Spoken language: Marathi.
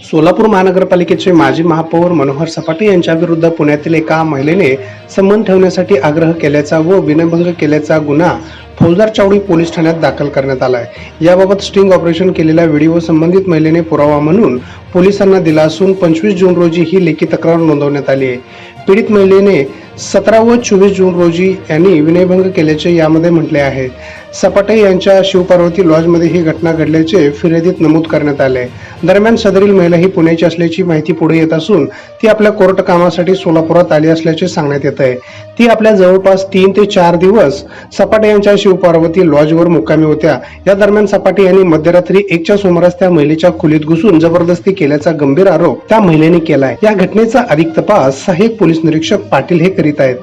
सोलापूर महानगरपालिकेचे माजी महापौर मनोहर सपाटे यांच्या विरुद्ध पुण्यातील एका महिलेने संबंध ठेवण्यासाठी आग्रह केल्याचा व विनयभंग केल्याचा गुन्हा फौजदार चावडी पोलीस ठाण्यात दाखल करण्यात आला आहे। याबाबत स्टिंग ऑपरेशन केलेला व्हिडिओ संबंधित महिलेने पुरावा म्हणून पोलिसांना दिला असून 25 जून रोजी ही लेखी तक्रार नोंदवण्यात आली आहे। पीडित महिलेने 17 व 24 जून रोजी यांनी विनयभंग केल्याचे यामध्ये म्हटले आहे। सपाटे यांच्या शिवपार्वती लॉजमध्ये ही घटना घडल्याचे फिर्यादीत नमूद करण्यात आले। दरम्यान सदरील महिला ही पुण्याची असल्याची माहिती पुढे येत असून ती आपल्या कोर्ट कामासाठी सोलापुरात आली असल्याचे सांगण्यात येत आहे। ती आपल्या जवळपास 3 ते 4 दिवस सपाटे यांच्या शिवपार्वती लॉजवर मुक्कामी होत्या। या दरम्यान सपाटे यांनी मध्यरात्री 1च्या सुमारास त्या महिलेच्या खोलीत घुसून जबरदस्ती केल्याचा गंभीर आरोप त्या महिलेने केलाय। या घटनेचा अधिक तपास सहाय्यक पोलीस निरीक्षक पाटील हे करीत आहेत।